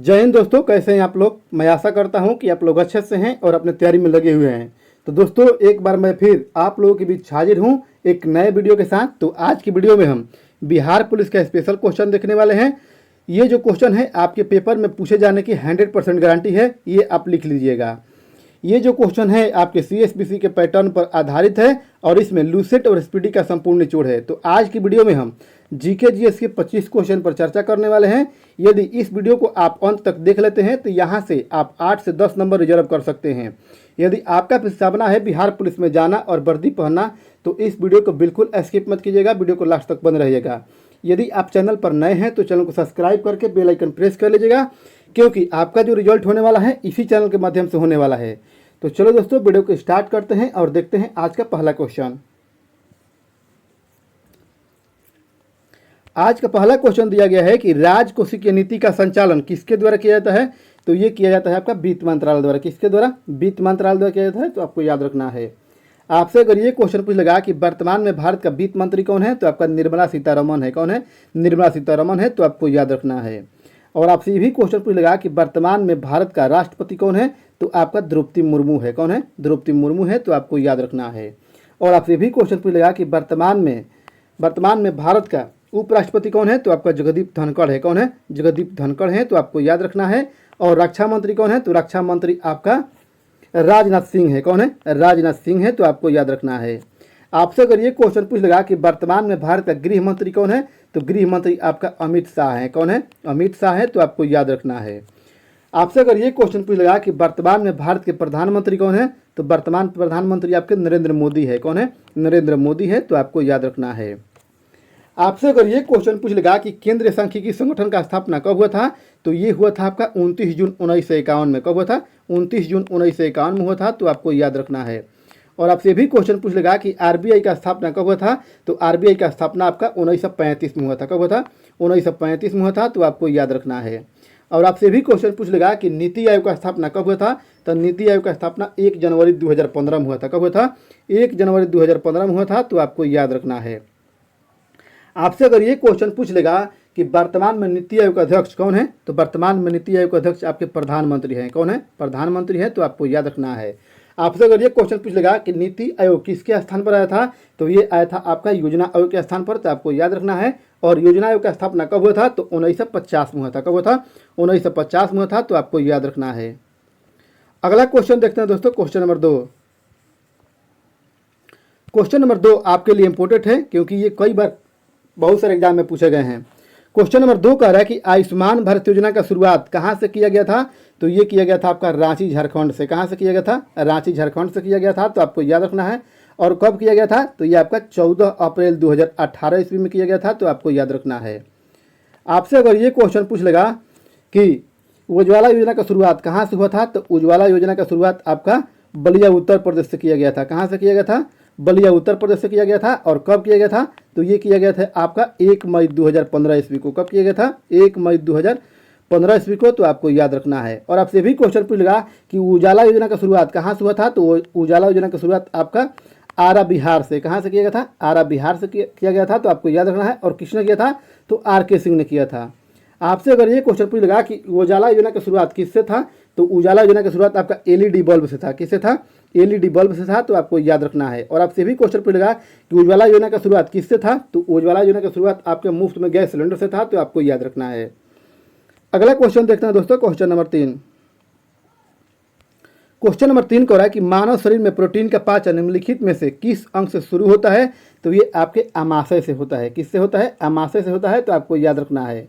जय हिंद दोस्तों, कैसे हैं आप लोग। मैं आशा करता हूं कि आप लोग अच्छे से हैं और अपने तैयारी में लगे हुए हैं। तो दोस्तों, एक बार मैं फिर आप लोगों के बीच हाजिर हूं एक नए वीडियो के साथ। तो आज की वीडियो में हम बिहार पुलिस का स्पेशल क्वेश्चन देखने वाले हैं। ये जो क्वेश्चन है आपके पेपर में पूछे जाने की 100% गारंटी है, ये आप लिख लीजिएगा। ये जो क्वेश्चन है आपके CSBC के पैटर्न पर आधारित है और इसमें लूसेट और स्पीडी का संपूर्ण निचोड़ है। तो आज की वीडियो में हम जीके जीएस के 25 क्वेश्चन पर चर्चा करने वाले हैं। यदि इस वीडियो को आप अंत तक देख लेते हैं तो यहाँ से आप 8 से 10 नंबर रिजर्व कर सकते हैं। यदि आपका सपना है बिहार पुलिस में जाना और वर्दी पहनना तो इस वीडियो को बिल्कुल स्किप मत कीजिएगा, वीडियो को लास्ट तक बंद रहिएगा। यदि आप चैनल पर नए हैं तो चैनल को सब्सक्राइब करके बेल आइकन प्रेस कर लीजिएगा, क्योंकि आपका जो रिजल्ट होने वाला है इसी चैनल के माध्यम से होने वाला है। तो चलो दोस्तों, वीडियो को स्टार्ट करते हैं और देखते हैं आज का पहला क्वेश्चन। आज का पहला क्वेश्चन दिया गया है कि राजकोषीय नीति का संचालन किसके द्वारा किया जाता है। तो ये किया जाता है आपका वित्त मंत्रालय द्वारा। किसके द्वारा? वित्त मंत्रालय द्वारा किया जाता है। तो आपको याद रखना है। आपसे अगर ये क्वेश्चन पूछ लगा कि वर्तमान में भारत का वित्त मंत्री कौन है, तो आपका निर्मला सीतारमण है। कौन है? निर्मला सीतारमण है। तो आपको याद रखना है। और आपसे ये भी क्वेश्चन पूछ लगा कि वर्तमान में भारत का राष्ट्रपति कौन है, तो आपका द्रौपदी मुर्मू है। कौन है? द्रौपदी मुर्मू है। तो आपको याद रखना है। और आपसे भी क्वेश्चन पूछ लगा कि वर्तमान में भारत का उपराष्ट्रपति कौन है, तो आपका जगदीप धनखड़ है। कौन है? जगदीप धनखड़ है। तो आपको याद रखना है। और रक्षा मंत्री कौन है, तो रक्षा मंत्री आपका राजनाथ सिंह है। कौन है? राजनाथ सिंह है। तो आपको याद रखना है। आपसे अगर ये क्वेश्चन पूछ लगा कि वर्तमान में भारत का गृह मंत्री कौन है, तो गृह मंत्री आपका अमित शाह है। कौन है? अमित शाह है। तो आपको याद रखना है। आपसे अगर ये क्वेश्चन पूछ लगा कि वर्तमान में भारत के प्रधानमंत्री कौन है, तो वर्तमान प्रधानमंत्री आपके नरेंद्र मोदी है। कौन है? नरेंद्र मोदी है। तो आपको याद रखना है। आपसे अगर ये क्वेश्चन पूछ लगा कि केंद्रीय सांख्यिकी संगठन का स्थापना कब हुआ था, तो ये हुआ था आपका 29 जून 1951 में। कब हुआ था? 29 जून 1951 में हुआ था। तो आपको याद रखना है। और आपसे भी क्वेश्चन पूछ लगा कि RBI का स्थापना कब हुआ था, तो RBI का स्थापना आपका 1935 में हुआ था। कब हुआ था? 1935 में हुआ था। तो आपको याद रखना है। और आपसे भी क्वेश्चन पूछ लगा कि नीति आयोग का स्थापना कब हुआ था, तो नीति आयोग का स्थापना 1 जनवरी 2015 में हुआ था। कब हुआ था? 1 जनवरी 2015 में हुआ था। तो आपको याद रखना है। आपसे अगर ये क्वेश्चन पूछ लेगा कि वर्तमान में नीति आयोग का अध्यक्ष कौन है, तो वर्तमान में नीति आयोग का अध्यक्ष आपके प्रधानमंत्री हैं। कौन है? प्रधानमंत्री है। तो आपको याद रखना है। आपसे अगर ये क्वेश्चन पूछ लेगा कि नीति आयोग किसके स्थान पर आया था, तो ये आया था आपका योजना आयोग के स्थान पर। तो आपको याद रखना है। और योजना आयोग का स्थापना कब हुआ था, तो 1950 में हुआ था। कब हुआ था? 1950 में हुआ था। तो आपको याद रखना है। अगला क्वेश्चन देखते हैं दोस्तों, क्वेश्चन नंबर 2। क्वेश्चन नंबर 2 आपके लिए इंपॉर्टेंट है, क्योंकि ये कई बार बहुत सारे एग्जाम में पूछे गए हैं। क्वेश्चन नंबर 2 कह रहा है कि आयुष्मान भारत योजना का शुरुआत कहाँ से किया गया था, तो ये किया गया था आपका रांची झारखंड से। कहाँ से किया गया था? रांची झारखंड से किया गया था। तो आपको याद रखना है। और कब किया गया था, तो ये आपका 14 अप्रैल 2018 ईस्वी में किया गया था। तो आपको याद रखना है। आपसे अगर ये क्वेश्चन पूछ लेगा कि उज्ज्वला योजना का शुरुआत कहाँ से हुआ था, तो उज्ज्वला योजना का शुरुआत आपका बलिया उत्तर प्रदेश से किया गया था। कहाँ से किया गया था? बलिया उत्तर प्रदेश से किया गया था। और कब किया गया था, तो ये किया गया था आपका 1 मई 2015 ईस्वी को। कब किया गया था? 1 मई 2015 ईस्वी को। तो आपको याद रखना है। और आपसे भी क्वेश्चन पूछ लगा कि उजाला योजना का शुरुआत कहाँ से हुआ था, तो उजाला योजना की शुरुआत आपका आरा बिहार से। कहाँ से किया गया था? आरा बिहार से किया गया था। तो आपको याद रखना है। और किसने किया था, तो RK सिंह ने किया था। आपसे अगर ये क्वेश्चन पूछ लगा कि उजाला योजना की शुरुआत किससे था, तो उजाला योजना की शुरुआत आपका LED बल्ब से था। किससे था? LED बल्ब से था। तो आपको याद रखना है। और आपसे भी क्वेश्चन पूछ लगा कि उज्ज्वला योजना का शुरुआत किससे था, तो उज्ज्वला योजना की शुरुआत आपके मुफ्त में गैस सिलेंडर से था। तो आपको याद रखना है। अगला क्वेश्चन देखते हैं दोस्तों, क्वेश्चन नंबर 3। क्वेश्चन नंबर 3 कह रहा है कि मानव शरीर में प्रोटीन का पाचन निम्नलिखित में से किस अंग से शुरू होता है, तो ये आपके आमाशय से होता है। किससे होता है? आमाशय से होता है। तो आपको याद रखना है।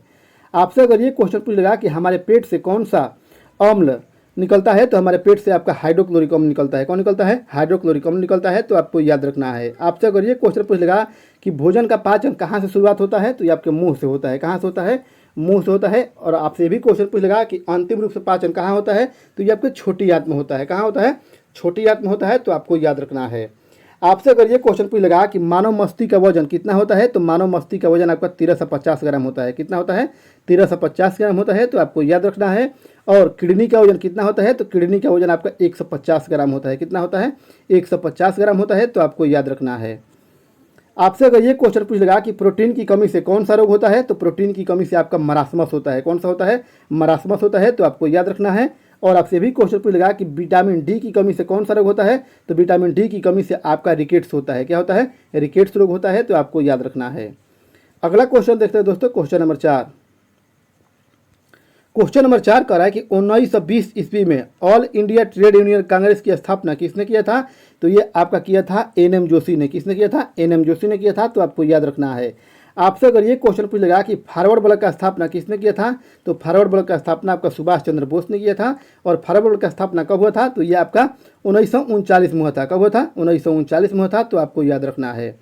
आपसे अगर ये क्वेश्चन पूछ लेगा कि हमारे पेट से कौन सा अम्ल निकलता है, तो हमारे पेट से आपका हाइड्रोक्लोरिक अम्ल निकलता है। कौन निकलता है? हाइड्रोक्लोरिक अम्ल निकलता है। तो आपको याद रखना है। आपसे अगर ये क्वेश्चन पूछ लेगा कि भोजन का पाचन कहाँ से शुरुआत होता है, तो ये आपके मुंह से होता है। कहाँ से होता है? मुंह से होता है। और आपसे भी क्वेश्चन पूछ लेगा कि अंतिम रूप से पाचन कहाँ होता है, तो ये आपके छोटी आंत में होता है। कहाँ होता है? छोटी आंत में होता है। तो आपको याद रखना है। आपसे अगर ये क्वेश्चन पूछ लगा कि मानव मस्तिष्क का वजन कितना होता है, तो मानव मस्तिष्क का वजन आपका 1350 ग्राम होता है। कितना होता है? 1350 ग्राम होता है। तो आपको याद रखना है। और किडनी का वजन कितना होता है, तो किडनी का वजन आपका 150 ग्राम होता है। कितना होता है? 150 ग्राम होता है। तो आपको याद रखना है। आपसे अगर ये क्वेश्चन पूछ लेगा कि प्रोटीन की कमी से कौन सा रोग होता है, तो प्रोटीन की कमी से आपका मरासमस होता है। कौन सा होता है? मरासमस होता है, तो आपको याद रखना है। और आपसे भी क्वेश्चन पूछ लेगा कि विटामिन डी की कमी से कौन सा रोग होता है, तो विटामिन डी की कमी से आपका रिकेट्स होता है। क्या होता है? रिकेट्स रोग होता है, तो आपको याद रखना है। अगला क्वेश्चन देखते हैं दोस्तों, क्वेश्चन नंबर 4। क्वेश्चन नंबर 4 कह रहा है कि 1920 ईस्वी में all India trade union Congress की स्थापना किसने किया था, तो ये आपका किया था एनएम जोशी ने। किसने किया था? एनएम जोशी ने किया था, तो आपको याद रखना है। आपसे अगर ये क्वेश्चन पूछ लेगा कि फॉरवर्ड ब्लॉक का स्थापना किसने किया था, तो फॉरवर्ड ब्लॉक का स्थापना आपका सुभाष चंद्र बोस ने किया था। और फॉरवर्ड ब्लॉक का स्थापना कब हुआ था, तो ये आपका 1939 में हुआ था। कब हुआ था? 1939 में हुआ था, तो आपको याद रखना है।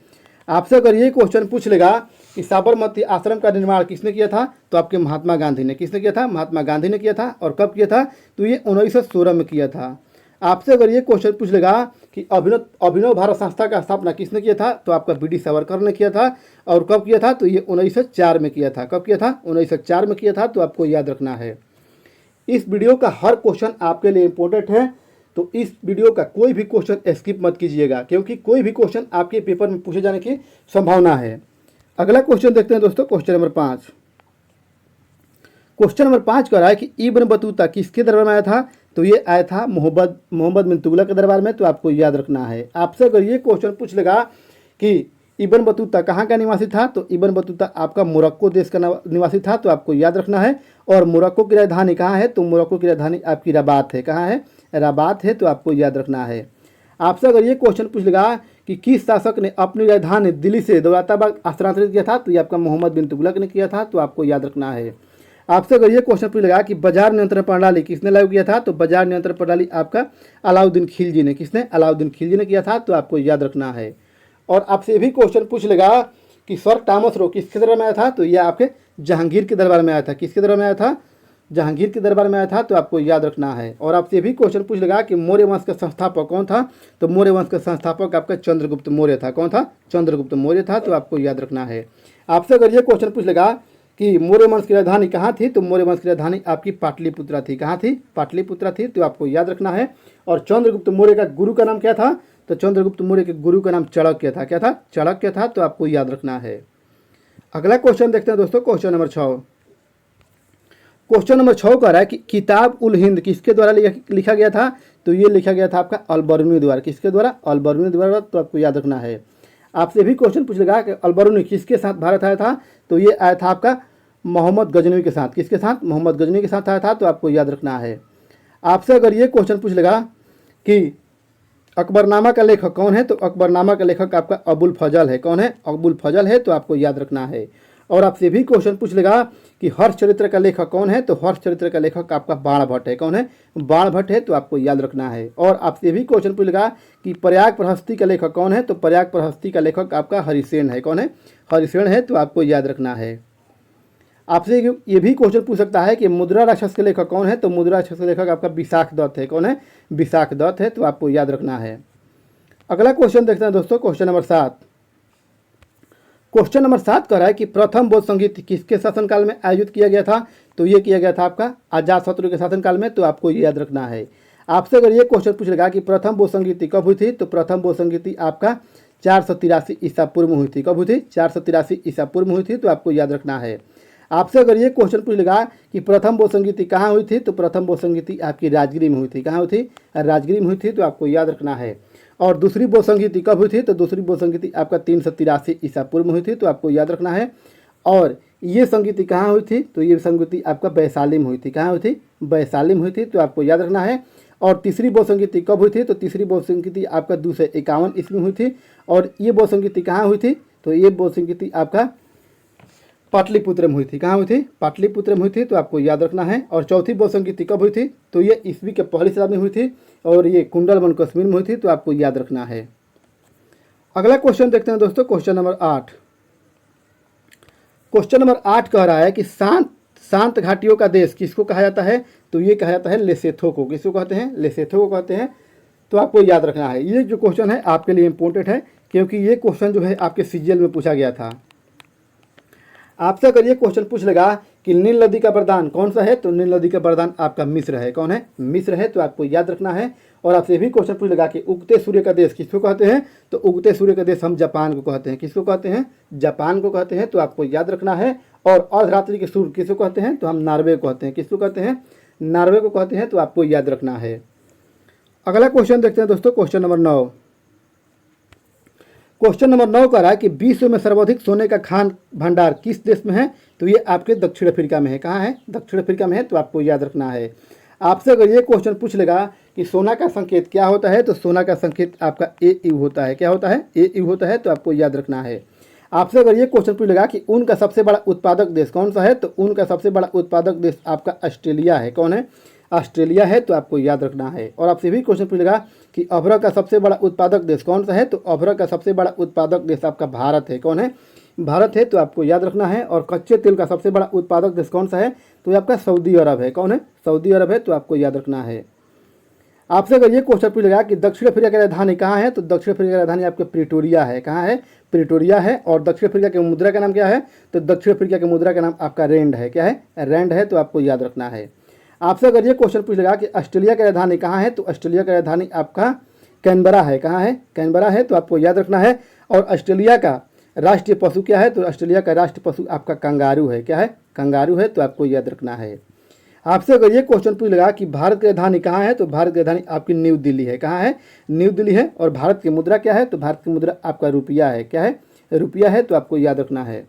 आपसे अगर ये क्वेश्चन पूछ लेगा कि साबरमती आश्रम का निर्माण किसने किया था, तो आपके महात्मा गांधी ने। किसने किया था? महात्मा गांधी ने किया था। और कब किया था, तो ये 1916 में किया था। आपसे अगर ये क्वेश्चन पूछ लेगा कि अभिनव भारत संस्था का स्थापना किसने किया था, तो आपका बी डी सावरकर ने किया था। और कब किया था, तो ये 1904 में किया था। कब किया था? 1904 में किया था, तो आपको याद रखना है। इस वीडियो का हर क्वेश्चन आपके लिए इंपॉर्टेंट है, तो इस वीडियो का कोई भी क्वेश्चन स्किप मत कीजिएगा, क्योंकि कोई भी क्वेश्चन आपके पेपर में पूछे जाने की संभावना है। अगला क्वेश्चन देखते हैं दोस्तों, क्वेश्चन नंबर 5। क्वेश्चन नंबर 5 कह रहा है कि इब्न बतूता किसके दरबार में आया था, तो ये आया था मोहम्मद बिन तुगलक के दरबार में, तो आपको याद रखना है। आपसे अगर ये क्वेश्चन पूछ लेगा कि इब्न बतूता कहाँ का निवासी था, तो इब्न बतूता आपका मोरक्को देश का निवासी था, तो आपको याद रखना है। और मोरक्को की राजधानी कहाँ है, तो मोरक्को की राजधानी आपकी रबात है। कहाँ है? रबात है, तो आपको याद रखना है। आपसे अगर ये क्वेश्चन पूछ लेगा कि किस शासक ने अपनी राजधानी दिल्ली से दौलताबाद स्थानांतरित किया था, तो ये आपका मोहम्मद बिन तुगलक ने किया था, तो आपको याद रखना है। आपसे अगर ये क्वेश्चन पूछ लेगा कि बाजार नियंत्रण प्रणाली किसने लागू किया था, तो बाजार नियंत्रण प्रणाली आपका अलाउद्दीन खिलजी ने। किसने? अलाउद्दीन खिलजी ने किया था, तो आपको याद रखना है। और आपसे भी क्वेश्चन पूछ लेगा कि सर टॉमस रो किसके दरबार में आया था, तो यह आपके जहांगीर के दरबार में आया था। किसके दरबार में आया था? जहांगीर के दरबार में आया था, तो आपको याद रखना है। और आपसे भी क्वेश्चन पूछ लेगा कि मौर्य वंश का संस्थापक कौन था, तो मौर्य वंश का संस्थापक आपका चंद्रगुप्त मौर्य था। कौन था? चंद्रगुप्त मौर्य था, तो आपको याद रखना है। आपसे अगर ये क्वेश्चन पूछ लेगा कि मौर्य वंश की राजधानी कहाँ थी, तो मौर्य वंश की राजधानी आपकी पाटलिपुत्रा थी। कहाँ थी? पाटलिपुत्रा थी, तो आपको याद रखना है। और चंद्रगुप्त मौर्य का गुरु का नाम क्या था, तो चंद्रगुप्त मौर्य के गुरु का नाम चाणक्य था। क्या था? चाणक्य था, तो आपको याद रखना है। अगला क्वेश्चन देखते हैं दोस्तों, क्वेश्चन नंबर 6। क्वेश्चन नंबर 6 कह रहा है कि किताब उल हिंद किसके द्वारा लिखा गया था, तो ये लिखा गया था आपका अल-बरूनी द्वारा। किसके द्वारा? अल-बरूनी द्वारा, तो आपको याद रखना है। आपसे भी क्वेश्चन पूछ लेगा कि अल-बरूनी किसके साथ भारत आया था, तो ये आया था आपका मोहम्मद गजनवी के साथ। किसके साथ? मोहम्मद गजनवी के साथ आया था, तो आपको याद रखना है। आपसे अगर ये क्वेश्चन पूछ लेगा कि अकबरनामा का लेखक कौन है, तो अकबरनामा का लेखक आपका अबुल फजल है। कौन है? अबुल फजल है, तो आपको याद रखना है। और आपसे भी क्वेश्चन पूछ लेगा कि हर्ष चरित्र का लेखक कौन है, तो हर्ष चरित्र का लेखक आपका बाण भट्ट है। कौन है? बाण भट्ट है, तो आपको याद रखना है। और आपसे भी क्वेश्चन पूछ लेगा कि प्रयाग प्रहस्ती का लेखक कौन है, तो प्रयाग प्रहस्ती का लेखक आपका हरिसेन है। कौन है? हरिसेन है, तो आपको याद रखना है। आपसे ये भी क्वेश्चन पूछ सकता है कि मुद्रा राक्षस के लेखक कौन है, तो मुद्रा राक्षस के लेखक आपका विशाख दत्त है। कौन है? विशाख दत्त है, तो आपको याद रखना है। अगला क्वेश्चन देखते हैं दोस्तों, क्वेश्चन नंबर 7। क्वेश्चन नंबर 7 कह रहा है कि प्रथम बौद्ध संगीत किसके शासनकाल में आयोजित किया गया था, तो ये किया गया था आपका अजातशत्रु के शासनकाल में, तो आपको याद रखना है। आपसे अगर ये क्वेश्चन पूछ लेगा कि प्रथम बौद्ध संगीति कब हुई थी, तो प्रथम बौद्ध संगीति आपका 483 ईसा पूर्व में हुई थी। कब हुई थी? 483 ईसा पूर्व में हुई थी, तो आपको याद रखना है। आपसे अगर ये क्वेश्चन पूछ लेगा कि प्रथम बौद्ध संगीति कहाँ हुई थी, तो प्रथम बौद्ध संगीति आपकी राजगिरी में हुई थी। कहाँ हुई थी? राजगिरी में हुई थी, तो आपको याद रखना है। और दूसरी बौद्ध संगीति कब हुई थी, तो दूसरी बौद्ध संगीति आपका 383 ईसा पूर्व में हुई थी, तो आपको याद रखना है। और ये संगीति कहाँ हुई थी, तो ये संगीति आपका वैशाली में हुई थी। कहाँ हुई थी? वैशाली में हुई थी, तो आपको याद रखना है। और तीसरी बौद्ध संगीति कब हुई थी, तो तीसरी बौद्ध संगीति आपका 251 ईस्वी में हुई थी। और ये बौद्ध संगीति कहाँ हुई थी, तो ये बौद्ध संगीति आपका पाटलिपुत्र में हुई थी। कहाँ हुई थी? पाटलिपुत्र में हुई थी, तो आपको याद रखना है। और चौथी बौद्ध संगीति कब हुई थी, तो ये ईस्वी के पहली शताब्दी में हुई थी, और ये कुंडलवन कश्मीर में हुई थी, तो आपको याद रखना है। अगला क्वेश्चन देखते हैं दोस्तों, क्वेश्चन नंबर 8। क्वेश्चन नंबर 8 कह रहा है कि शांत घाटियों का देश किसको कहा जाता है, तो ये कहा जाता है लेसेथो को। किसको कहते हैं? लेसेथो को कहते हैं, तो आपको याद रखना है। ये जो क्वेश्चन है आपके लिए इंपॉर्टेंट है, क्योंकि ये क्वेश्चन जो है आपके सीजीएल में पूछा गया था। आपसे अगर ये क्वेश्चन पूछ लेगा कि नील नदी का वरदान कौन सा है, तो नील नदी का वरदान आपका मिस्र है। कौन है, मिस्र है, तो आपको याद रखना है। और आपसे भी क्वेश्चन पूछ लगा कि उगते सूर्य का देश किसको कहते हैं, तो उगते सूर्य का देश हम जापान को कहते हैं। किसको कहते हैं, जापान को कहते हैं, तो आपको याद रखना है। और अर्धरात्रि के सूर्य किसको कहते हैं, तो हम नॉर्वे को कहते हैं। किसको कहते हैं, नॉर्वे को कहते हैं, तो आपको याद रखना है। अगला क्वेश्चन देखते हैं दोस्तों, क्वेश्चन नंबर 9। क्वेश्चन नंबर 9 कह रहा है कि विश्व में सर्वाधिक सोने का खान भंडार किस देश में है, तो ये आपके दक्षिण अफ्रीका में है। कहाँ है, दक्षिण अफ्रीका में है, तो आपको याद रखना है। आपसे अगर ये क्वेश्चन पूछ लेगा कि सोना का संकेत क्या होता है, तो सोना का संकेत आपका AU होता है। क्या होता है, AU होता है, तो आपको याद रखना है। आपसे अगर ये क्वेश्चन पूछ लेगा कि ऊन का सबसे बड़ा उत्पादक देश कौन सा है, तो ऊन का सबसे बड़ा उत्पादक देश आपका ऑस्ट्रेलिया है। कौन है, ऑस्ट्रेलिया है, तो आपको याद रखना है। और आपसे भी क्वेश्चन पूछेगा कि अभ्रक का सबसे बड़ा उत्पादक देश कौन सा है, तो अभ्रक का सबसे बड़ा उत्पादक देश आपका भारत है। कौन है, भारत है, तो आपको याद रखना है। और कच्चे तेल का सबसे बड़ा उत्पादक देश कौन सा है, तो ये आपका सऊदी अरब है। कौन है, सऊदी अरब है, तो आपको याद रखना है। आपसे अगर ये क्वेश्चन पूछेगा कि दक्षिण अफ्रीका की राजधानी कहाँ है, तो दक्षिण अफ्रीका की राजधानी आपके प्रिटोरिया है। कहाँ है, प्रिटोरिया है। और दक्षिण अफ्रीका की मुद्रा का नाम क्या है, तो दक्षिण अफ्रीका की मुद्रा का नाम आपका रैंड है। क्या है, रैंड है, तो आपको याद रखना है। आपसे अगर ये क्वेश्चन पूछ लेगा कि ऑस्ट्रेलिया की राजधानी कहाँ है, तो ऑस्ट्रेलिया की राजधानी आपका कैनबरा है। कहाँ है, कैनबरा है, तो आपको याद रखना है। और ऑस्ट्रेलिया का राष्ट्रीय पशु क्या है, तो ऑस्ट्रेलिया का राष्ट्रीय पशु आपका कंगारू है। क्या है, कंगारू है, तो आपको याद रखना है। आपसे अगर ये क्वेश्चन पूछ लेगा कि भारत की राजधानी कहाँ है, तो भारत की राजधानी आपकी न्यू दिल्ली है। कहाँ है, न्यू दिल्ली है। और भारत की मुद्रा क्या है, तो भारत की मुद्रा आपका रुपया है। क्या है, रुपया है, तो आपको याद रखना है।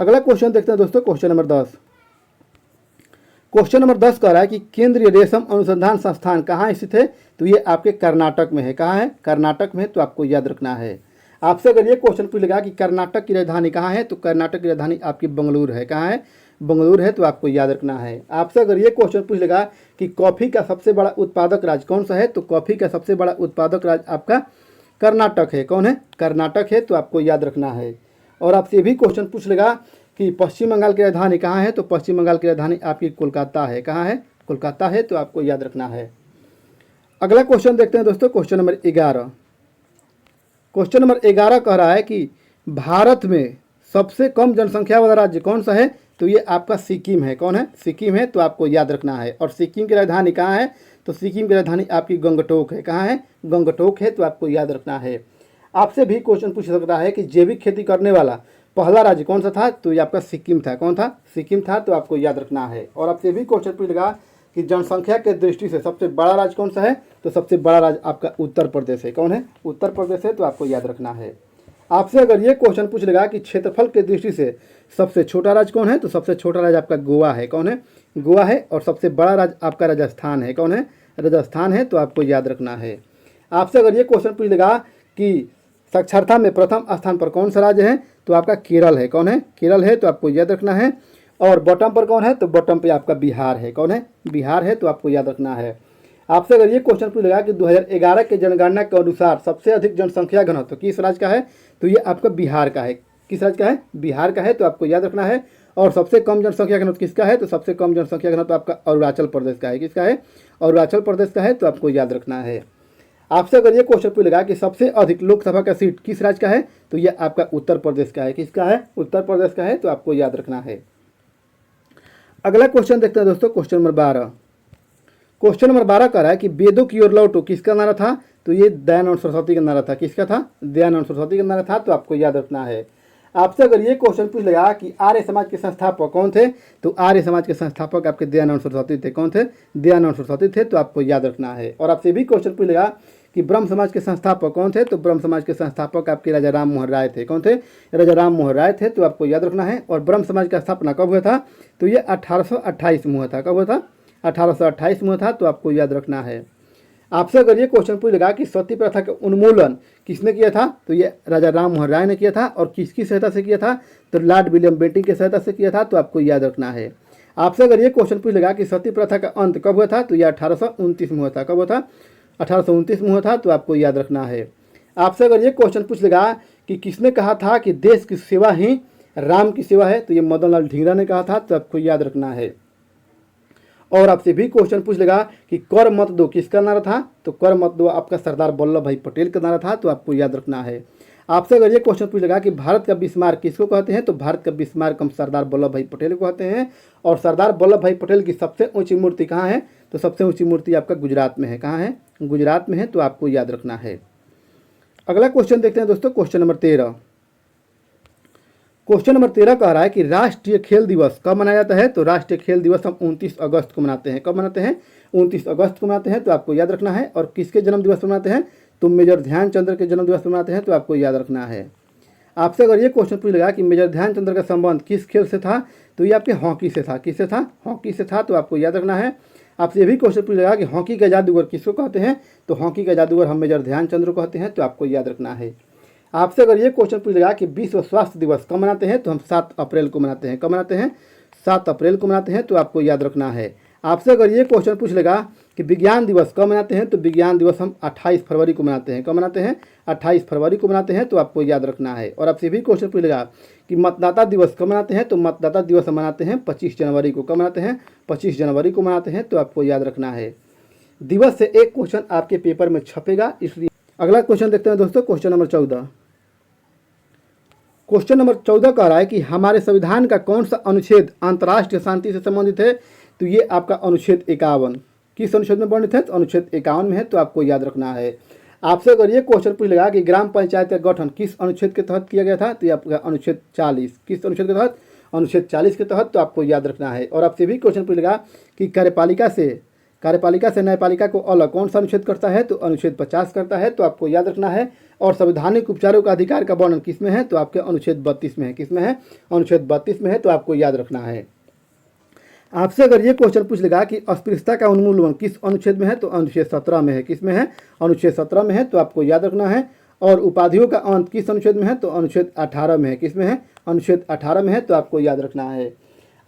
अगला क्वेश्चन देखते हैं दोस्तों, क्वेश्चन नंबर 10। क्वेश्चन नंबर 10 कह रहा है कि केंद्रीय रेशम अनुसंधान संस्थान कहाँ स्थित है, तो ये आपके कर्नाटक में है। कहाँ है, कर्नाटक में, तो आपको याद रखना है। आपसे अगर ये क्वेश्चन पूछ लेगा कि कर्नाटक की राजधानी कहाँ है, तो कर्नाटक की राजधानी आपकी बंगलुरु है। कहाँ है, बंगलुरु है, तो आपको याद रखना है। आपसे अगर ये क्वेश्चन पूछ लेगा कि कॉफ़ी का सबसे बड़ा उत्पादक राज्य कौन सा है, तो कॉफ़ी का सबसे बड़ा उत्पादक राज्य आपका कर्नाटक है। कौन है, कर्नाटक है, तो आपको याद रखना है। और आपसे ये भी क्वेश्चन पूछ लेगा कि पश्चिम बंगाल की राजधानी कहाँ है, तो पश्चिम बंगाल की राजधानी आपकी कोलकाता है। कहाँ है, कोलकाता है, तो आपको याद रखना है। अगला क्वेश्चन देखते हैं दोस्तों, क्वेश्चन नंबर 11। क्वेश्चन नंबर 11 कह रहा है कि भारत में सबसे कम जनसंख्या वाला राज्य कौन सा है, तो ये आपका सिक्किम है। कौन है, सिक्किम है, तो आपको याद रखना है। और सिक्किम की राजधानी कहाँ है, तो सिक्किम की राजधानी आपकी गंगटोक है। कहाँ है, गंगटोक है, तो आपको याद रखना है। आपसे भी क्वेश्चन पूछ सकता है कि जैविक खेती करने वाला पहला राज्य कौन सा था, तो ये आपका सिक्किम था। कौन था, सिक्किम था, तो आपको याद रखना है। और आपसे भी क्वेश्चन पूछेगा कि जनसंख्या के दृष्टि से सबसे बड़ा राज्य कौन सा है, तो सबसे बड़ा राज्य आपका उत्तर प्रदेश है। कौन है, उत्तर प्रदेश है, तो आपको याद रखना है। आपसे अगर ये क्वेश्चन पूछ लेगा कि क्षेत्रफल के दृष्टि से सबसे छोटा राज्य कौन है, तो सबसे छोटा राज्य आपका गोवा है। कौन है, गोवा है। और सबसे बड़ा राज्य आपका राजस्थान है। कौन है, राजस्थान है, तो आपको याद रखना है। आपसे अगर ये क्वेश्चन पूछ लेगा कि साक्षरता में प्रथम स्थान पर कौन सा राज्य है, तो आपका केरल है। कौन है, केरल है, तो आपको याद रखना है। और बॉटम पर कौन है, तो बॉटम पे आपका बिहार है। कौन है, बिहार है, तो आपको याद रखना है। आपसे अगर ये क्वेश्चन पूछेगा कि 2011 के जनगणना के अनुसार सबसे अधिक जनसंख्या घनत्व किस राज्य का है, तो ये आपका बिहार का है। किस राज्य का है, बिहार का है, तो आपको याद रखना है। और सबसे कम जनसंख्या घनत्व किसका है, तो सबसे कम जनसंख्या घनत्व आपका अरुणाचल प्रदेश का है। किसका है, अरुणाचल प्रदेश का है, तो आपको याद रखना है। आपसे अगर ये क्वेश्चन पूछेगा कि सबसे अधिक लोकसभा का सीट किस राज्य का है, तो ये आपका उत्तर प्रदेश का है। किसका है, उत्तर प्रदेश का है, तो आपको याद रखना है। अगला क्वेश्चन देखते हैं दोस्तों, क्वेश्चन नंबर 12। क्वेश्चन नंबर 12 कह रहा है कि वेदों की ओर लौटो किसका नारा था, तो ये दयानंद सरस्वती का नारा था। किसका था, दयानंद सरस्वती का नारा था, तो आपको याद रखना है। आपसे अगर ये क्वेश्चन पूछ लेगा कि आर्य समाज के संस्थापक कौन थे, तो आर्य समाज के संस्थापक आपके दयानंद सरस्वती थे। कौन थे, दयानंद सरस्वती थे, तो आपको याद रखना है। और आपसे भी क्वेश्चन पूछ लेगा कि ब्रह्म समाज के संस्थापक कौन थे, तो ब्रह्म समाज के संस्थापक आपके राजा राम मोहन राय थे। कौन थे, राजा राम मोहन राय थे, तो आपको याद रखना है। और ब्रह्म समाज का स्थापना कब हुआ था, तो ये 1828 में हुआ था। कब हुआ था, 1828 में हुआ था, तो आपको याद रखना है। आपसे अगर ये क्वेश्चन पूछेगा कि सती प्रथा का उन्मूलन किसने किया था, तो ये राजा राम मोहन राय ने किया था। और किसकी सहायता से किया था, तो लॉर्ड विलियम बेंटिंक की सहायता से किया था, तो आपको याद रखना है। आपसे अगर ये क्वेश्चन पूछेगा कि सती प्रथा का अंत कब हुआ था, तो यह 1829 में हुआ था। कब हुआ था, 1829 में हुआ था, तो आपको याद रखना है। आपसे अगर ये क्वेश्चन पूछ लेगा कि किसने कहा था कि देश की सेवा ही राम की सेवा है, तो ये मदन लाल ढींगरा ने कहा था, तो आपको याद रखना है। और आपसे भी क्वेश्चन पूछ लेगा कि कर मत दो किसका नारा था, तो कर मत दो आपका सरदार वल्लभ भाई पटेल का नारा था, तो आपको याद रखना है। आपसे अगर ये क्वेश्चन पूछ लगा कि भारत का बिस्मार्क किसको कहते हैं, तो भारत का बिस्मार्क हम सरदार वल्लभ भाई पटेल को कहते हैं। और सरदार वल्लभ भाई पटेल की सबसे ऊंची मूर्ति कहाँ है, तो सबसे ऊंची मूर्ति आपका गुजरात में है। कहाँ है, गुजरात में है, तो आपको याद रखना है। अगला क्वेश्चन देखते हैं दोस्तों, क्वेश्चन नंबर 13। क्वेश्चन नंबर 13 कह रहा है कि राष्ट्रीय खेल दिवस कब मनाया जाता है, तो राष्ट्रीय खेल दिवस हम 29 अगस्त को मनाते हैं। कब मनाते हैं, 29 अगस्त को मनाते हैं, तो आपको याद रखना है। और किसके जन्म दिवस पर मनाते हैं, तो मेजर ध्यानचंद्र के जन्म दिवस पर मनाते हैं, तो आपको याद रखना है। आपसे अगर ये क्वेश्चन पूछ लगा कि मेजर ध्यानचंद्र का संबंध किस खेल से था, तो ये आपके हॉकी से था। किससे था, हॉकी से था, तो आपको याद रखना है। आपसे ये भी क्वेश्चन पूछ लगा कि हॉकी का जादूगर किसको कहते हैं, तो हॉकी का जादूगर हम मेजर ध्यानचंद्र को कहते हैं, तो आपको याद रखना है। आपसे अगर ये क्वेश्चन पूछ लगा कि विश्व स्वास्थ्य दिवस कब मनाते हैं, तो हम 7 अप्रैल को मनाते हैं। कब मनाते हैं, 7 अप्रैल को मनाते हैं, तो आपको याद रखना है। आपसे अगर ये क्वेश्चन पूछ लेगा कि विज्ञान दिवस कब मनाते हैं, तो विज्ञान दिवस हम 28 फरवरी को मनाते हैं। कब मनाते हैं, 28 फरवरी को मनाते हैं, तो आपको याद रखना है। और आपसे भी क्वेश्चन पूछ लेगा कि मतदाता दिवस कब मनाते हैं, तो मतदाता दिवस हम मनाते हैं 25 जनवरी को। कब मनाते हैं, 25 जनवरी को मनाते हैं, तो आपको याद रखना है। दिवस से एक क्वेश्चन आपके पेपर में छपेगा, इसलिए। अगला क्वेश्चन देखते हैं दोस्तों, क्वेश्चन नंबर 14। क्वेश्चन नंबर 14 कह रहा है कि हमारे संविधान का कौन सा अनुच्छेद अंतर्राष्ट्रीय शांति से संबंधित है, तो ये आपका अनुच्छेद 51। किस अनुच्छेद में वर्णित है, तो अनुच्छेद 51 में है, तो आपको याद रखना है। आपसे अगर ये क्वेश्चन पूछ लगा कि ग्राम पंचायत का गठन किस अनुच्छेद के तहत किया गया था, तो ये आपका अनुच्छेद 40। किस अनुच्छेद के तहत, अनुच्छेद 40 के तहत, तो आपको याद रखना है। और आपसे भी क्वेश्चन पूछ लगा कि कार्यपालिका से न्यायपालिका को अलग कौन सा अनुच्छेद करता है, तो अनुच्छेद 50 करता है, तो आपको याद रखना है। और संवैधानिक उपचारों का अधिकार का वर्णन किस में है, तो आपके अनुच्छेद 32 में है। किस में है, अनुच्छेद 32 में है, तो आपको याद रखना है। आपसे अगर ये क्वेश्चन पूछ लेगा कि अस्पृश्यता का उन्मूलन किस अनुच्छेद में है, तो अनुच्छेद 17 में है। किस में है, अनुच्छेद 17 में है, तो आपको याद रखना है। और उपाधियों का अंत किस अनुच्छेद में है, तो अनुच्छेद 18 में है। किस में है, अनुच्छेद 18 में है, तो आपको याद रखना है।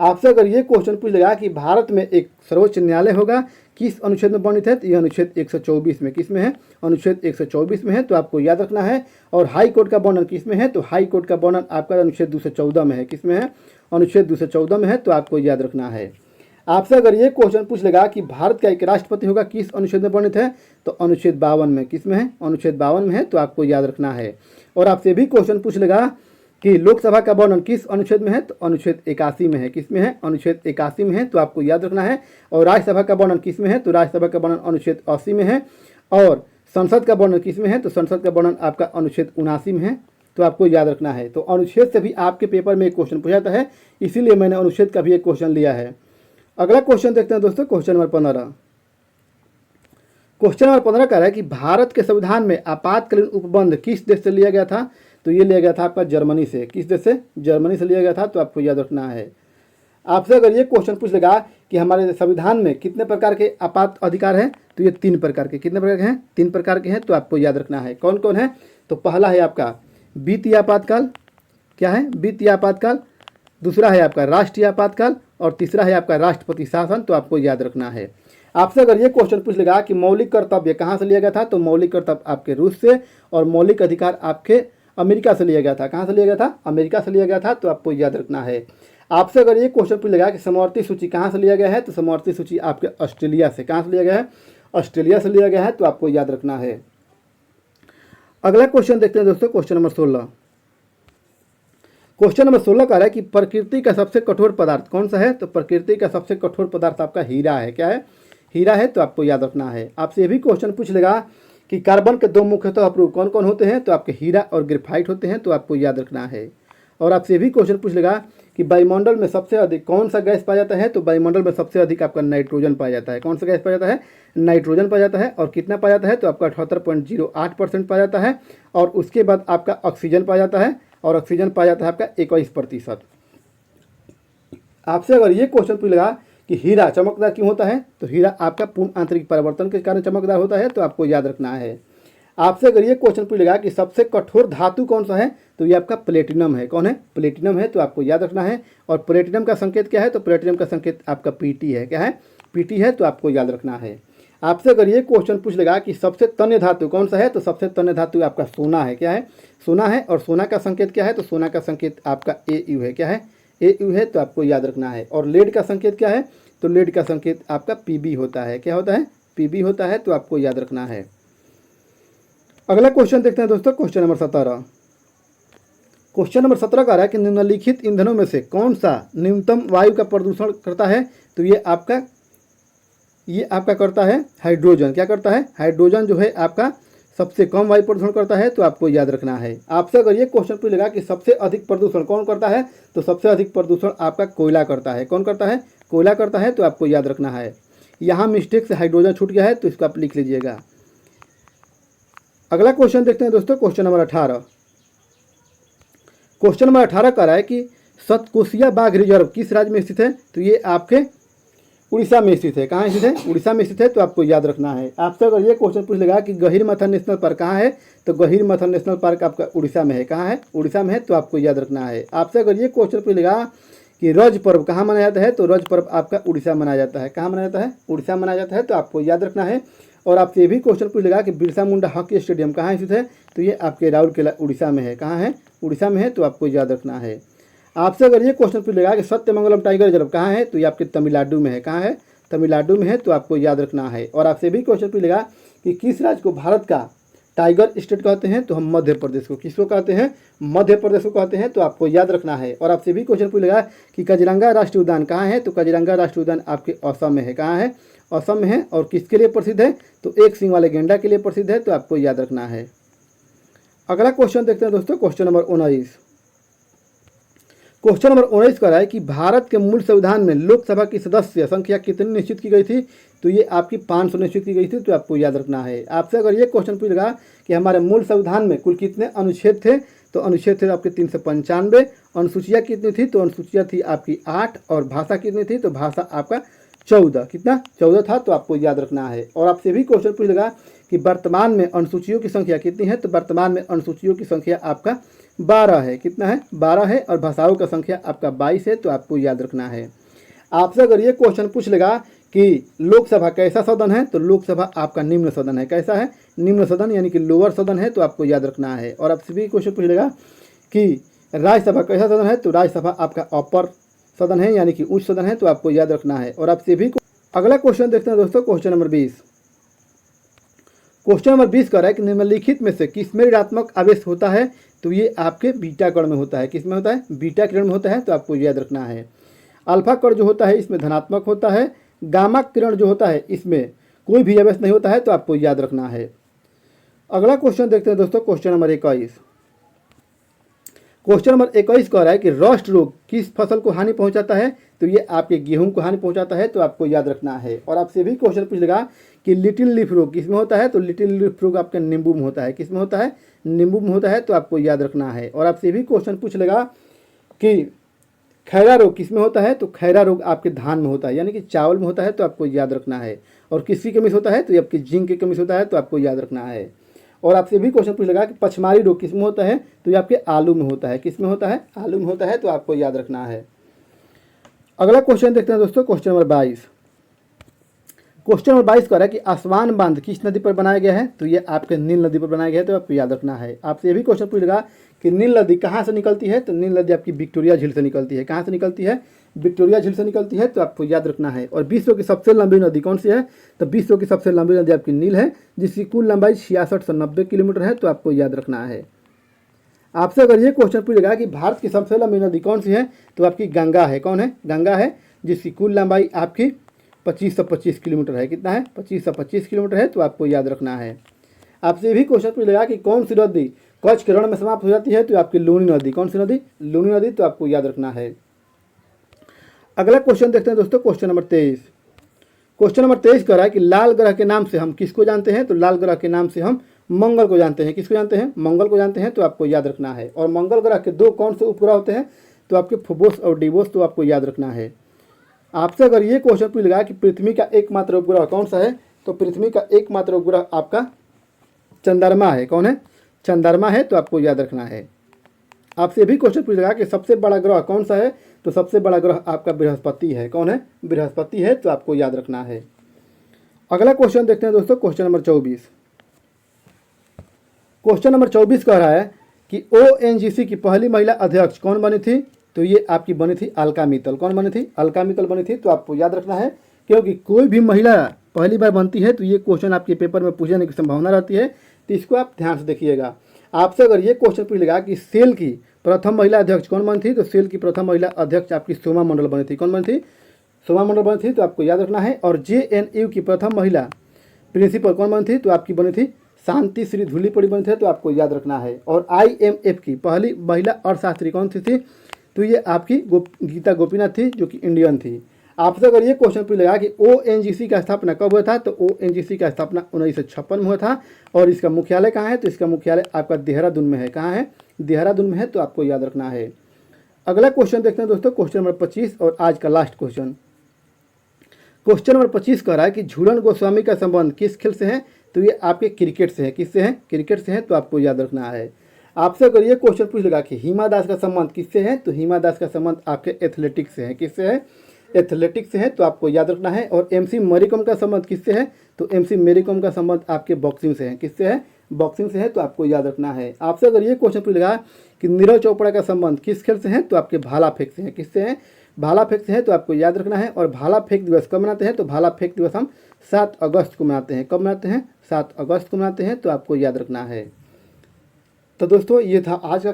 आपसे अगर ये क्वेश्चन पूछ लेगा कि भारत में एक सर्वोच्च न्यायालय होगा, किस अनुच्छेद में वर्णित है, तो यह अनुच्छेद 124 में। किस में है, अनुच्छेद 124 में है, तो आपको याद रखना है। और हाई कोर्ट का वर्णन किस में है, तो हाई कोर्ट का वर्णन आपका अनुच्छेद 214 में है। किस में है, अनुच्छेद 214 में है, तो आपको याद रखना है। आपसे अगर ये क्वेश्चन पूछ लेगा कि भारत का एक राष्ट्रपति होगा, किस अनुच्छेद में वर्णित है, तो अनुच्छेद 52 में। किस में है, अनुच्छेद 52 में है, तो आपको याद रखना है। और आपसे भी क्वेश्चन पूछ लेगा कि लोकसभा का वर्णन किस अनुच्छेद में है, तो अनुच्छेद 81 में है। किस में है, अनुच्छेद 81 में है, तो आपको याद रखना है। और राज्यसभा का वर्णन किस में है, तो राज्यसभा का वर्णन अनुच्छेद 80 में है। और संसद का वर्णन किस में है, तो संसद का वर्णन आपका अनुच्छेद 79 में है, तो आपको याद रखना है। तो अनुच्छेद से भी आपके पेपर में एक क्वेश्चन पूछा जाता है, इसीलिए मैंने अनुच्छेद का भी एक क्वेश्चन लिया है। अगला क्वेश्चन देखते हैं दोस्तों, क्वेश्चन नंबर 15। क्वेश्चन नंबर 15 कह रहा है कि भारत के संविधान में आपातकालीन उपबंध किस देश से लिया गया था, तो ये लिया गया था आपका जर्मनी से। किस देश से, जर्मनी से लिया गया था, तो आपको याद रखना है। आपसे अगर ये क्वेश्चन पूछ लेगा कि हमारे संविधान में कितने प्रकार के आपात अधिकार हैं, तो ये 3 प्रकार के। कितने प्रकार के हैं, 3 प्रकार के हैं, तो आपको याद रखना है। कौन कौन है, तो पहला है आपका वित्तीय आपातकाल। क्या है, वित्तीय आपातकाल। दूसरा है आपका राष्ट्रीय आपातकाल। और तीसरा है आपका राष्ट्रपति शासन, तो आपको याद रखना है। आपसे अगर ये क्वेश्चन पूछ लेगा कि मौलिक कर्तव्य कहाँ से लिया गया था, तो मौलिक कर्तव्य आपके रूस से। और मौलिक अधिकार आपके अमेरिका से लिया गया था। कहाँ से लिया गया था, अमेरिका से लिया गया था, तो आपको याद रखना है। आपसे अगर ये क्वेश्चन पूछ लेगा कि समवर्ती सूची कहाँ से लिया गया है, तो समवर्ती सूची आपके ऑस्ट्रेलिया से। कहाँ से लिया गया है, ऑस्ट्रेलिया से लिया गया है, तो आपको याद रखना है। अगला क्वेश्चन देखते हैं दोस्तों, क्वेश्चन नंबर 16। क्वेश्चन नंबर 16 कह रहा है कि प्रकृति का सबसे कठोर पदार्थ कौन सा है, तो प्रकृति का सबसे कठोर पदार्थ आपका हीरा है। क्या है, हीरा है, तो आपको याद रखना है। आपसे ये भी क्वेश्चन पूछ लेगा कि कार्बन के 2 मुख्यतः अवरोह कौन कौन होते हैं, तो आपके हीरा और ग्रेफाइट होते हैं, तो आपको याद रखना है। और आपसे भी क्वेश्चन पूछ लेगा कि वायुमंडल में सबसे अधिक कौन सा गैस पाया जाता है, तो वायुमंडल में सबसे अधिक आपका नाइट्रोजन पाया जाता है। कौन सा गैस पाया जाता है, नाइट्रोजन पाया जाता है। और कितना पाया जाता है, तो आपका 78.08% पाया जाता है। और उसके बाद आपका ऑक्सीजन पाया जाता है, और ऑक्सीजन पाया जाता है आपका 21%। आपसे अगर ये क्वेश्चन पूछ लेगा कि हीरा चमकदार क्यों होता है, तो हीरा आपका पूर्ण आंतरिक परिवर्तन के कारण चमकदार होता है, तो आपको याद रखना है। आपसे अगर ये क्वेश्चन पूछेगा कि सबसे कठोर धातु कौन सा है, तो ये आपका प्लेटिनम है। कौन है, प्लेटिनम है, तो आपको याद रखना है। और प्लेटिनम का संकेत क्या है, तो प्लेटिनम का संकेत आपका पीटी है। क्या है, पीटी है, तो आपको याद रखना है। आपसे अगर ये क्वेश्चन पूछ लेगा कि सबसे तन्य धातु कौन सा है, तो सबसे तन्य धातु आपका सोना है। क्या है, सोना है। और सोना का संकेत क्या है, तो सोना का संकेत आपका AU है। क्या है, AU है, तो आपको याद रखना है। और लेड का संकेत क्या है, तो लेड का संकेत आपका PB होता है। क्या होता है, PB होता है, तो आपको याद रखना है। अगला क्वेश्चन देखते हैं दोस्तों, क्वेश्चन नंबर 17। क्वेश्चन नंबर 17 का रहा है कि निम्नलिखित ईंधनों में से कौन सा न्यूनतम वायु का प्रदूषण करता है। तो ये आपका करता है हाइड्रोजन। क्या करता है? हाइड्रोजन जो है आपका सबसे कम वायु प्रदूषण करता है, तो आपको याद रखना है। आपसे अगर ये क्वेश्चन पूछेगा कि सबसे अधिक प्रदूषण कौन करता है, तो सबसे अधिक प्रदूषण आपका कोयला करता है। कौन करता है? कोयला करता है, तो आपको याद रखना है। यहाँ मिस्टेक से हाइड्रोजन छूट गया है, तो इसको आप लिख लीजिएगा। अगला क्वेश्चन देखते हैं दोस्तों, क्वेश्चन नंबर 18। क्वेश्चन नंबर 18 का रहा है कि सतकोशिया बाघ रिजर्व किस राज्य में स्थित है। तो ये आपके उड़ीसा में स्थित है। कहाँ स्थित है? उड़ीसा में स्थित है, तो आपको याद रखना है। आपसे अगर ये क्वेश्चन पूछ लेगा कि गहीरमथा नेशनल पार्क कहाँ है, तो गहीरमथा नेशनल पार्क आपका उड़ीसा में है। कहाँ है? उड़ीसा में है, तो आपको याद रखना है। आपसे अगर ये क्वेश्चन पूछ लेगा कि रज पर्व कहाँ मनाया जाता है, तो रज पर्व आपका उड़ीसा मनाया जाता है। कहाँ मनाया जाता है? उड़ीसा मनाया जाता है, तो आपको याद रखना है। और आपसे ये भी क्वेश्चन पूछ लेगा कि बिरसा मुंडा हॉकी स्टेडियम कहाँ स्थित है, तो ये आपके राउरकेला उड़ीसा में है। कहाँ है? उड़ीसा में है, तो आपको याद रखना है। आपसे अगर ये क्वेश्चन पूछ लेगा कि सत्यमंगलम टाइगर रिजर्व कहाँ है, तो ये आपके तमिलनाडु में है। कहाँ है? तमिलनाडु में है, तो आपको याद रखना है। और आपसे भी क्वेश्चन पूछेगा कि किस राज्य को भारत का टाइगर स्टेट कहते हैं, तो हम मध्य प्रदेश को। किसको कहते हैं? मध्य प्रदेश को कहते हैं, तो आपको याद रखना है। और आपसे भी क्वेश्चन पूछेगा कि काजीरंगा राष्ट्रीय उद्यान कहाँ है, तो काजीरंगा राष्ट्रीय उद्यान आपके असम में है। कहाँ है? असम में है। और किसके लिए प्रसिद्ध है, तो एक सींग वाले गेंडा के लिए प्रसिद्ध है, तो आपको याद रखना है। अगला क्वेश्चन देखते हैं दोस्तों, क्वेश्चन नंबर 19। क्वेश्चन नंबर 19 का है कि भारत के मूल संविधान में लोकसभा की सदस्य संख्या कितनी निश्चित की गई थी, तो ये आपकी 500 निश्चित की गई थी, तो आपको याद रखना है। आपसे अगर ये क्वेश्चन पूछेगा कि हमारे मूल संविधान में कुल कितने अनुच्छेद थे, तो अनुच्छेद थे आपके 395। अनुसूचियाँ कितनी थी, तो अनुसूचियाँ थी आपकी 8। और भाषा कितनी थी, तो भाषा आपका 14। कितना? 14 था, तो आपको याद रखना है। और आपसे भी क्वेश्चन पूछेगा कि वर्तमान में अनुसूचियों की संख्या कितनी है, तो वर्तमान में अनुसूचियों की संख्या आपका 12 है। कितना है? 12 है। और भाषाओं का संख्या आपका 22 है, तो आपको याद रखना है। आपसे अगर ये क्वेश्चन पूछ लेगा कि लोकसभा कैसा सदन है, तो लोकसभा आपका निम्न सदन है। कैसा है? निम्न सदन, यानी कि लोअर सदन है, तो आपको याद रखना है। और आपसे भी क्वेश्चन पूछ लेगा कि राज्यसभा कैसा सदन है, तो राज्यसभा आपका अपर सदन है, यानी कि उच्च सदन है, तो आपको याद रखना है। और आपसे भी अगला क्वेश्चन देखते हैं दोस्तों, क्वेश्चन नंबर 20। क्वेश्चन नंबर 20 का है कि निम्नलिखित में से किसमें ऋणात्मक आवेश होता है, तो ये आपके बीटा कण में होता है। किस में होता है? बीटा किरण में होता है, तो आपको याद रखना है। अल्फा कण जो होता है इसमें धनात्मक होता है। गामा किरण जो होता है इसमें कोई भी आवेश नहीं होता है, तो आपको याद रखना है। अगला क्वेश्चन देखते हैं दोस्तों, क्वेश्चन नंबर 21। क्वेश्चन नंबर 21 कह रहा है कि रस्ट रोग किस फसल को हानि पहुंचाता है, तो ये आपके गेहूं को हानि पहुंचाता है, तो आपको याद रखना है। और आपसे भी क्वेश्चन पूछ लेगा कि लिटिल लीफ रोग किसमें होता है, तो लिटिल लीफ रोग आपके नींबू में होता है। किसमें होता है? नींबू में होता है, तो आपको याद रखना है। और आपसे भी क्वेश्चन पूछ लेगा कि खैरा रोग किसमें होता है, तो खैरा रोग आपके धान में होता है, यानी कि चावल में होता है, तो आपको याद रखना है। और किसकी कमी से होता है, तो ये आपकी जिंक की कमी से होता है, तो आपको याद रखना है। और आपसे भी क्वेश्चन पूछ लेगा कि पछमारी रोग किसमें होता है, तो ये आपके आलू में होता है। किसमें होता है? आलू में होता है, तो आपको याद रखना है। अगला क्वेश्चन देखते हैं दोस्तों, क्वेश्चन नंबर 22। क्वेश्चन नंबर 22 कह रहा है कि आसवान बांध किस नदी पर बनाया गया है, तो ये आपके नील नदी पर बनाया गया है, तो आपको याद रखना है। आपसे ये भी क्वेश्चन पूछेगा कि नील नदी कहाँ से निकलती है, तो नील नदी आपकी विक्टोरिया झील से निकलती है। कहाँ से निकलती है? विक्टोरिया झील से निकलती है, तो आपको याद रखना है। और विश्व की सबसे लंबी नदी कौन सी है, तो विश्व की सबसे लंबी नदी आपकी नील है, जिसकी कुल लंबाई 66 से 90 किलोमीटर है, तो आपको याद रखना है। आपसे अगर ये क्वेश्चन पूछेगा कि भारत की सबसे लंबी नदी कौन सी है, तो आपकी गंगा है। कौन है? गंगा है, जिसकी कुल लंबाई आपकी 2525 किलोमीटर है। कितना है? 2525 किलोमीटर है, तो आपको याद रखना है। आपसे भी क्वेश्चन पूछेगा कि कौन सी नदी कच्छ के रण में समाप्त हो जाती है, तो आपकी लूनी नदी। कौन सी नदी? लूनी नदी, तो आपको याद रखना है। अगला क्वेश्चन देखते हैं दोस्तों, क्वेश्चन नंबर 23। क्वेश्चन नंबर 23 कह रहा है कि लाल ग्रह के नाम से हम किसको जानते हैं, तो लाल ग्रह के नाम से हम मंगल को जानते हैं। किसको जानते हैं? मंगल को जानते हैं, तो आपको याद रखना है। और मंगल ग्रह के दो कौन से उपग्रह होते हैं, तो आपके फोबोस और डिबोस, तो आपको याद रखना है। आपसे अगर ये क्वेश्चन पूछ लेगा कि पृथ्वी का एकमात्र उपग्रह कौन सा है, तो पृथ्वी का एकमात्र उपग्रह आपका चंद्रमा है। कौन है? चंद्रमा है, तो आपको याद रखना है। आपसे भी क्वेश्चन पूछेगा कि सबसे बड़ा ग्रह कौन सा है, तो सबसे बड़ा ग्रह आपका बृहस्पति है। कौन है? बृहस्पति है, तो आपको याद रखना है। अगला क्वेश्चन देखते हैं दोस्तों, क्वेश्चन नंबर 24। क्वेश्चन नंबर 24 कह रहा है कि ONGC की पहली महिला अध्यक्ष कौन बनी थी, तो ये आपकी बनी थी अलका मित्तल। कौन बनी थी? अलका मित्तल बनी थी, तो आपको याद रखना है। क्योंकि कोई भी महिला पहली बार बनती है, तो ये क्वेश्चन आपके पेपर में पूछने की संभावना रहती है, तो इसको आप ध्यान से देखिएगा। आपसे अगर ये क्वेश्चन पूछ लेगा कि सेल की प्रथम महिला अध्यक्ष कौन बनी थी? तो सेल की प्रथम महिला अध्यक्ष आपकी सोमा मंडल बनी थी। कौन बनी थी? सोमा मंडल बनी थी, तो आपको याद रखना है। और JNU की प्रथम महिला प्रिंसिपल कौन बनी थी? तो आपकी बनी थी शांति श्री धूलीपड़ी बनी थी, तो आपको याद रखना है। और IMF की पहली महिला अर्थशास्त्री कौन सी थी? तो ये आपकी गीता गोपीनाथ थी, जो कि इंडियन थी। आपसे अगर ये क्वेश्चन पूछ लगा कि ONGC का स्थापना कब हुआ था? तो ONGC का स्थापना 1956 में हुआ था। और इसका मुख्यालय कहाँ है? तो इसका मुख्यालय आपका देहरादून में है। कहाँ है? देहरादून में है, तो आपको याद रखना है। अगला क्वेश्चन देखते हैं दोस्तों, क्वेश्चन नंबर 25 और आज का लास्ट क्वेश्चन। क्वेश्चन नंबर 25 कह रहा है कि झूलन गोस्वामी का संबंध किस खेल से है? तो ये आपके क्रिकेट से है। किससे है? क्रिकेट से है, तो आपको याद रखना है। आपसे अगर ये क्वेश्चन पूछ लगा कि हिमा दास का संबंध किससे है? तो हिमा दास का संबंध आपके एथलेटिक्स से है। किससे है? एथलेटिक्स से है, तो आपको याद रखना है। और MC मैरी कॉम का संबंध किससे है? तो MC मैरी कॉम का संबंध आपके बॉक्सिंग से है। किससे है? बॉक्सिंग से है, तो आपको याद रखना है। आपसे अगर ये क्वेश्चन पूछ लगा कि नीरज चोपड़ा का संबंध किस खेल से है? तो आपके भाला फेंक से है। किससे है? भाला फेंक से है, तो आपको याद रखना है। और भाला फेंक दिवस कब मनाते हैं? तो भाला फेंक दिवस हम 7 अगस्त को मनाते हैं। कब मनाते हैं? 7 अगस्त को मनाते हैं, तो आपको याद रखना है। तो दोस्तों ये था आज का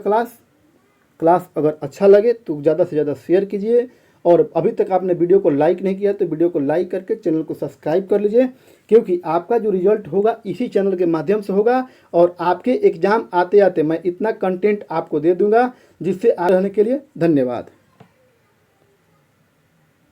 क्लास अगर अच्छा लगे तो ज़्यादा से ज़्यादा शेयर कीजिए। और अभी तक आपने वीडियो को लाइक नहीं किया तो वीडियो को लाइक करके चैनल को सब्सक्राइब कर लीजिए, क्योंकि आपका जो रिजल्ट होगा इसी चैनल के माध्यम से होगा। और आपके एग्ज़ाम आते आते मैं इतना कंटेंट आपको दे दूंगा, जिससे आगे रहने के लिए धन्यवाद।